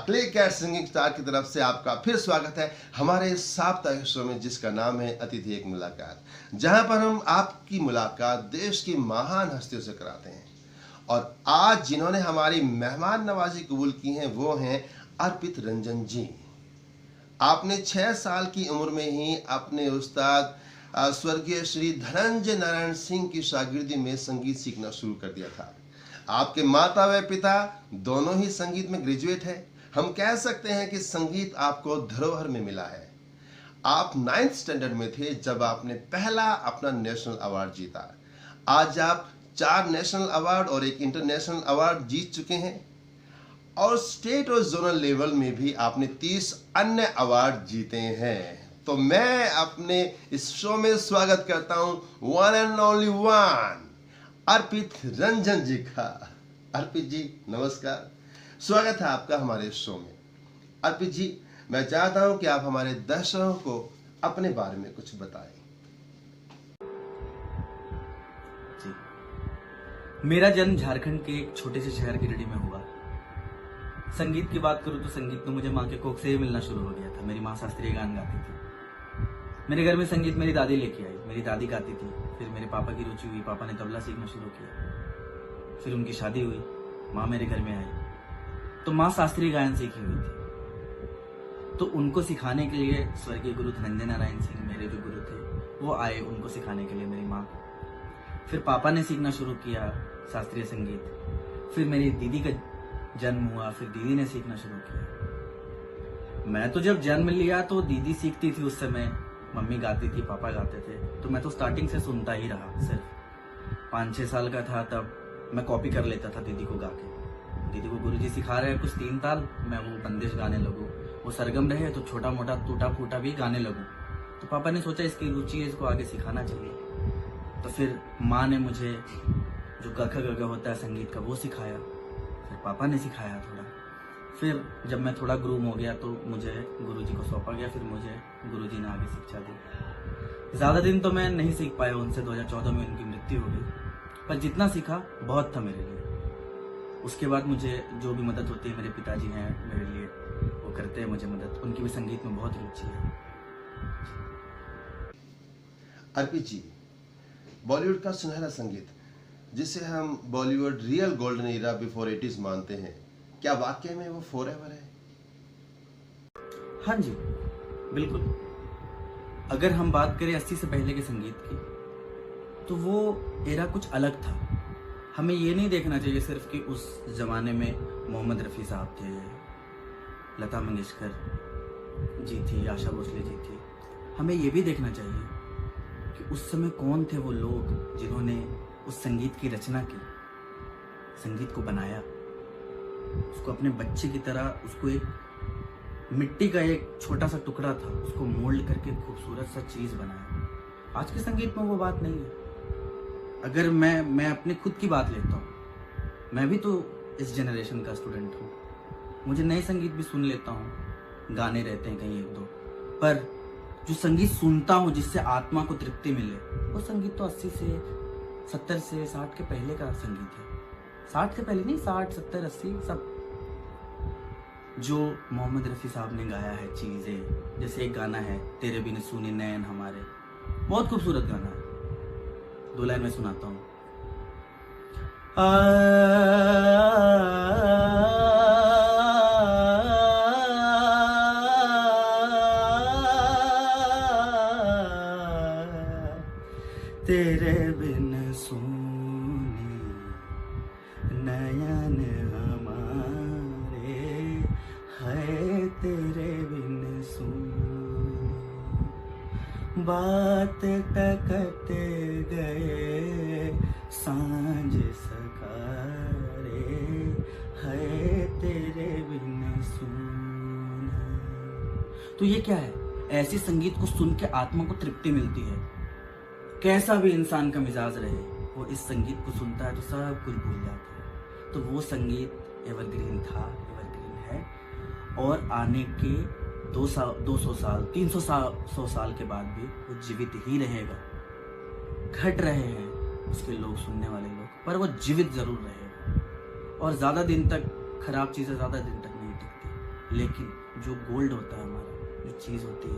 Clay cat singing star की तरफ से आपका फिर स्वागत है हमारे इस साप्ताहिक शो में, जिसका नाम है अतिथि एक मुलाकात, जहां पर हम आपकी मुलाकात देश की महान हस्तियों से कराते हैं। और आज जिन्होंने हमारी मेहमान नवाजी कबूल की है वो हैं अर्पित रंजन जी। आपने 6 साल की उम्र में ही अपने उस्ताद स्वर्गीय श्री धनंजय नारायण सिंह की शागिर्दी में संगीत सीखना शुरू कर दिया था। आपके माता व पिता दोनों ही संगीत में ग्रेजुएट हैं। हम कह सकते हैं कि संगीत आपको धरोहर में मिला है। आप 9th स्टैंडर्ड में थे जब आपने पहला अपना नेशनल अवार्ड जीता। आज आप 4 नेशनल अवार्ड और 1 इंटरनेशनल अवार्ड जीत चुके हैं और स्टेट और जोनल लेवल में भी आपने 30 अन्य अवार्ड जीते हैं। तो मैं अपने इस शो में स्वागत करता हूं वन एंड ओनली वन अर्पित रंजन जी का। अर्पित जी नमस्कार, स्वागत है आपका हमारे शो में। अर्पित जी, मैं चाहता हूं कि आप हमारे दर्शकों को अपने बारे में कुछ बताएं। जी, मेरा जन्म झारखंड के एक छोटे से शहर गिरिडीह में हुआ। संगीत की बात करूं तो संगीत तो मुझे माँ के कोख से ही मिलना शुरू हो गया था। मेरी माँ शास्त्रीय गान गाती थी। मेरे घर में संगीत मेरी दादी लेके आई। मेरी दादी गाती थी, फिर मेरे पापा की रुचि हुई, पापा ने तबला सीखना शुरू किया। फिर उनकी शादी हुई, माँ मेरे घर में आई तो माँ शास्त्रीय गायन सीखी हुई थी। तो उनको सिखाने के लिए स्वर्गीय गुरु धनंजय नारायण सिंह मेरे जो गुरु थे वो आए उनको सिखाने के लिए मेरी माँ को। फिर पापा ने सीखना शुरू किया शास्त्रीय संगीत। फिर मेरी दीदी का जन्म हुआ, फिर दीदी ने सीखना शुरू किया। मैं तो जब जन्म लिया तो दीदी सीखती थी, उस समय मम्मी गाती थी, पापा गाते थे, तो मैं तो स्टार्टिंग से सुनता ही रहा। सिर्फ 5-6 साल का था तब मैं कॉपी कर लेता था दीदी को गा के। दीदी को गुरुजी सिखा रहे हैं कुछ 3 ताल, मैं वो बंदिश गाने लगूं। वो सरगम रहे तो छोटा मोटा टूटा फूटा भी गाने लगूं। तो पापा ने सोचा इसकी रुचि है, इसको आगे सिखाना चाहिए। तो फिर माँ ने मुझे जो गख गग होता है संगीत का वो सिखाया। फिर पापा ने सिखाया थोड़ा। फिर जब मैं थोड़ा ग्रूम हो गया तो मुझे गुरुजी को सौंपा गया। फिर मुझे गुरुजी ने आगे शिक्षा दी। ज़्यादा दिन तो मैं नहीं सीख पाया उनसे, 2014 में उनकी मृत्यु हो गई। पर जितना सीखा बहुत था मेरे लिए। उसके बाद मुझे जो भी मदद होती है, मेरे पिताजी हैं मेरे लिए, वो करते हैं मुझे मदद। उनकी भी संगीत में बहुत रुचि है। अर्पित जी, बॉलीवुड का सुनहरा संगीत जिसे हम Bollywood real golden era before 80s मानते हैं, क्या वाकई में वो फॉरएवर है? हाँ जी, बिल्कुल। अगर हम बात करें 80 से पहले के संगीत की तो वो एरा कुछ अलग था। हमें ये नहीं देखना चाहिए सिर्फ कि उस जमाने में मोहम्मद रफ़ी साहब थे, लता मंगेशकर जी थी, आशा भोसले जी थी। हमें ये भी देखना चाहिए कि उस समय कौन थे वो लोग जिन्होंने उस संगीत की रचना की, संगीत को बनाया, उसको अपने बच्चे की तरह, उसको एक मिट्टी का एक छोटा सा टुकड़ा था, उसको मोल्ड करके खूबसूरत सा चीज बनाया। आज के संगीत में वो बात नहीं है। अगर मैं अपने खुद की बात लेता हूँ, मैं भी तो इस जनरेशन का स्टूडेंट हूँ। मुझे नए संगीत भी सुन लेता हूँ, गाने रहते हैं कहीं 1-2, पर जो संगीत सुनता हूँ जिससे आत्मा को तृप्ति मिले, वो संगीत तो 80 से 70 से 60 के पहले का संगीत है। 60 के पहले नहीं, 60, 70, 80 सब जो मोहम्मद रफ़ी साहब ने गाया है चीज़ें। जैसे एक गाना है तेरे बिन सूने नैन हमारे, बहुत खूबसूरत गाना है। 2 लाइन में सुनाता हूँ। तेरे बिन सूने नयन हमारे, है तेरे बिन सूने बात टकते गए सांझ सकारे, है तेरे बिन सूने। तो ये क्या है? ऐसी संगीत को सुन के आत्मा को तृप्ति मिलती है। कैसा भी इंसान का मिजाज रहे, वो इस संगीत को सुनता है तो सब कुछ भूल जाता है। तो वो संगीत एवरग्रीन था, एवरग्रीन है, और आने के 200 साल 300 साल के बाद भी वो जीवित ही रहेगा। घट रहे हैं उसके लोग, सुनने वाले लोग, पर वो जीवित जरूर रहेगा। और ज्यादा दिन तक खराब चीजें ज्यादा दिन तक नहीं टिकती। लेकिन जो गोल्ड होता है हमारा, जो चीज़ होती है,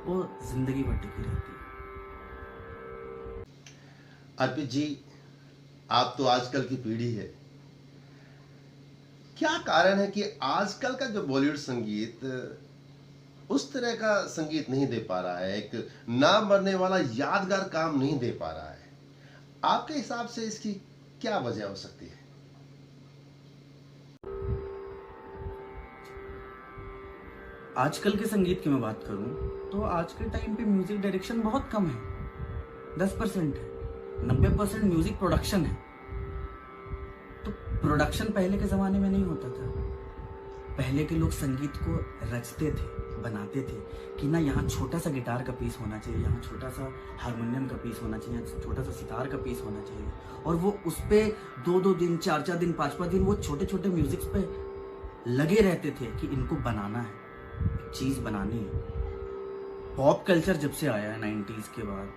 वो जिंदगी भर टिकी रहती है। अर्पित जी, आप तो आजकल की पीढ़ी है, क्या कारण है कि आजकल का जो बॉलीवुड संगीत उस तरह का संगीत नहीं दे पा रहा है, एक ना मरने वाला यादगार काम नहीं दे पा रहा है? आपके हिसाब से इसकी क्या वजह हो सकती है? आजकल के संगीत की मैं बात करूं तो आज के टाइम पे म्यूजिक डायरेक्शन बहुत कम है, 10% है। 90% म्यूजिक प्रोडक्शन है। तो प्रोडक्शन पहले के जमाने में नहीं होता था। पहले के लोग संगीत को रचते थे, बनाते थे कि ना यहाँ छोटा सा गिटार का पीस होना चाहिए, यहाँ छोटा सा हारमोनियम का पीस होना चाहिए, छोटा सा सितार का पीस होना चाहिए, और वो उस पे 2-2 दिन, 4-4 दिन, 5-5 दिन वो छोटे छोटे म्यूजिक्स पे लगे रहते थे कि इनको बनाना है, चीज बनानी है। पॉप कल्चर जब से आया है 90s के बाद,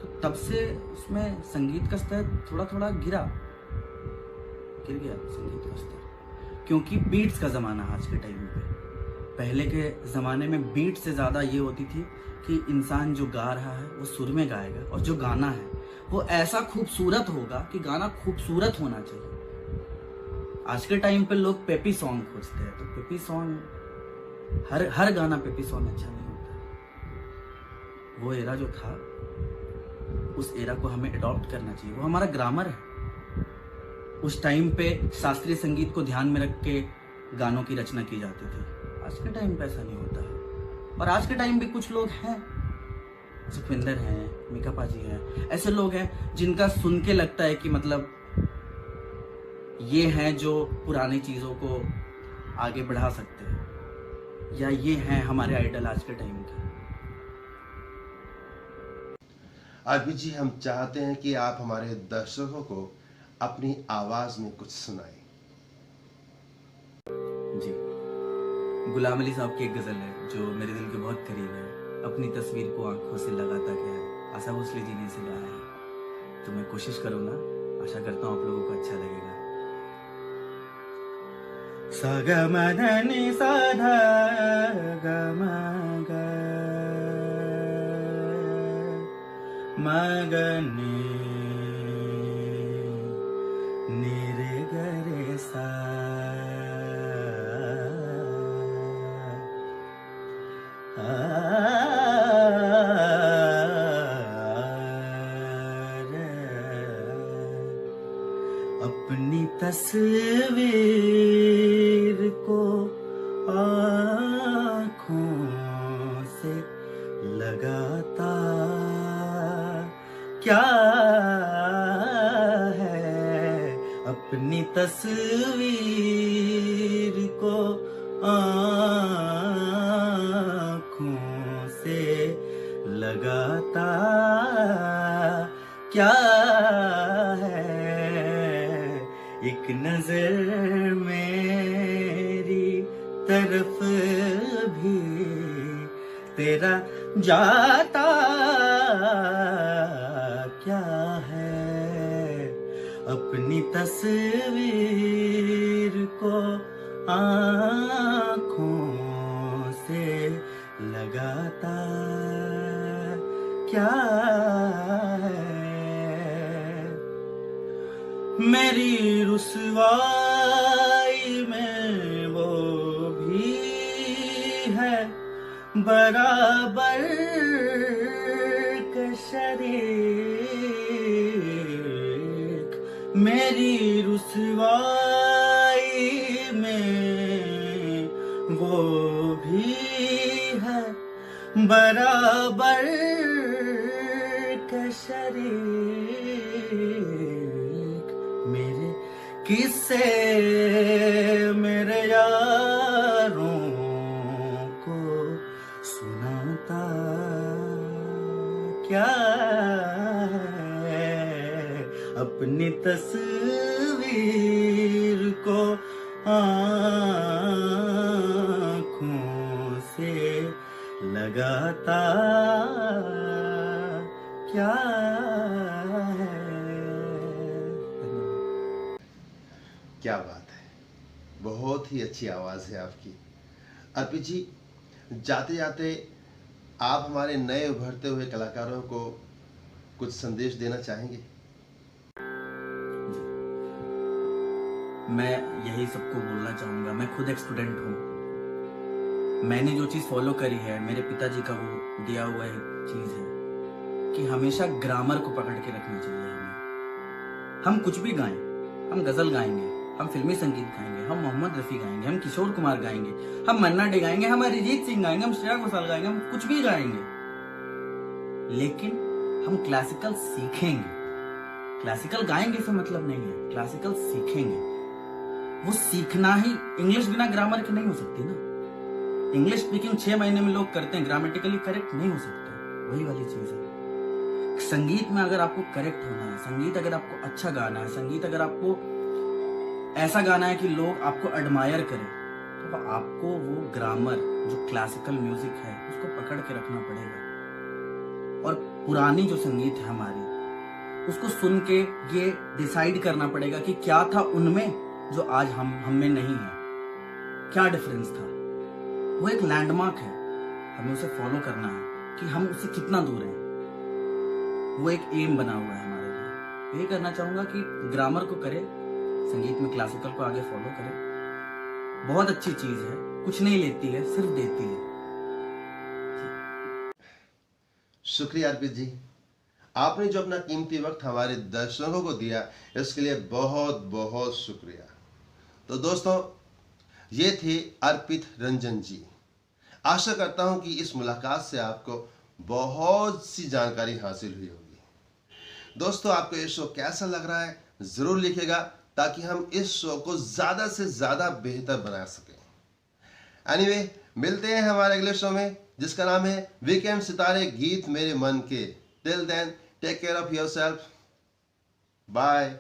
तो तब से उसमें संगीत का स्तर थोड़ा थोड़ा गिर गया संगीत का स्तर, क्योंकि बीट्स का जमाना है आज के टाइम पे। पहले के जमाने में बीट से ज्यादा ये होती थी कि इंसान जो गा रहा है वो सुर में गाएगा, और जो गाना है वो ऐसा खूबसूरत होगा कि गाना खूबसूरत होना चाहिए। आज के टाइम पे लोग पेपी सॉन्ग खोजते हैं, तो पेपी सॉन्ग हर गाना पेपी सॉन्ग अच्छा नहीं होता। वो एरा जो था, उस एरा को हमें अडॉप्ट करना चाहिए। वो हमारा ग्रामर है। उस टाइम पे शास्त्रीय संगीत को ध्यान में रख के गानों की रचना की जाती थी। आज के टाइम पे ऐसा नहीं होता है। और आज के टाइम पे कुछ लोग हैं, सुखविंदर हैं, मीका पाजी हैं, ऐसे लोग हैं जिनका सुन के लगता है कि मतलब ये हैं जो पुरानी चीजों को आगे बढ़ा सकते हैं, या ये हैं हमारे आइडल आज के टाइम के। अर्पित जी, हम चाहते हैं कि आप हमारे दर्शकों को अपनी आवाज में कुछ सुनाएं। जी, गुलाम अली साहब की एक गजल है जो मेरे दिल के बहुत करीब है। अपनी तस्वीर को आंखों से लगाता क्या है, आशा भोसले जी ने इसे गाया है। तो मैं कोशिश करूंगा, आशा करता हूँ आप लोगों को अच्छा लगेगा। सा ग म ध नि सा ध ग म ग म ग नि नि रे ग रे सा आ रे। अपनी तस्वीर को आँखों से लगाता क्या है, अपनी तस्वीर को आँखों से लगाता क्या है, एक नजर मेरी तरफ भी तेरा जाता क्या है, अपनी तस्वीर को आँखों से लगाता क्या है। मेरी रुसवाई में वो भी है बराबर के शरीक, मेरी रुसवाई में वो भी है बराबर के शरीक। मेरे किस्से मेरे यारों को सुनाता क्या है, अपनी तस्वीर को आँखों से लगाता क्या है। क्या बात है, बहुत बहुत ही अच्छी आवाज़ है आपकी। अर्पित जी, जाते जाते आप हमारे नए उभरते हुए कलाकारों को कुछ संदेश देना चाहेंगे? मैं यही सबको बोलना चाहूँगा। मैं खुद एक स्टूडेंट हूँ। मैंने जो चीज़ फॉलो करी है, मेरे पिताजी का वो दिया हुआ एक चीज़ है कि हमेशा ग्रामर को पकड़ के रखना चाहिए हमें। हम कुछ भी गाएं, हम गज़ल गाएंगे, हम फिल्मी संगीत गाएंगे, हम मोहम्मद रफ़ी गाएंगे, हम किशोर कुमार गाएंगे, हम मन्ना डे गाएंगे, हम अरिजीत सिंह गाएंगे, हम श्रेया घोषाल गाएंगे, हम कुछ भी गाएंगे, लेकिन हम क्लासिकल सीखेंगे। क्लासिकल गाएंगे से मतलब नहीं है, क्लासिकल सीखेंगे। वो सीखना ही, इंग्लिश बिना ग्रामर के नहीं हो सकती ना। इंग्लिश स्पीकिंग 6 महीने में लोग करते हैं, ग्रामेटिकली करेक्ट नहीं हो सकते। वही वाली चीज है। संगीत में अगर आपको करेक्ट होना है, संगीत अगर आपको अच्छा गाना है, संगीत अगर आपको ऐसा गाना है कि लोग आपको एडमायर करें, तो आपको वो ग्रामर जो क्लासिकल म्यूजिक है उसको पकड़ के रखना पड़ेगा। और पुरानी जो संगीत है हमारी, उसको सुन के ये डिसाइड करना पड़ेगा कि क्या था उनमें जो आज हम में नहीं है, क्या डिफरेंस था। वो एक लैंडमार्क है, हमें उसे फॉलो करना है कि हम उससे कितना दूर हैं। वो एक एम बना हुआ है हमारे लिए। यही करना चाहूंगा कि ग्रामर को करे, संगीत में क्लासिकल को आगे फॉलो करे। बहुत अच्छी चीज है, कुछ नहीं लेती है, सिर्फ देती है। शुक्रिया अर्पित जी, आपने जो अपना कीमती वक्त हमारे दर्शकों को दिया, इसके लिए बहुत बहुत शुक्रिया। तो दोस्तों, ये थे अर्पित रंजन जी। आशा करता हूं कि इस मुलाकात से आपको बहुत सी जानकारी हासिल हुई होगी। दोस्तों, आपको ये शो कैसा लग रहा है जरूर लिखिएगा, ताकि हम इस शो को ज्यादा से ज्यादा बेहतर बना सकें। एनीवे, मिलते हैं हमारे अगले शो में, जिसका नाम है वीकेंड सितारे गीत मेरे मन के। Till then, take care of yourself. Bye.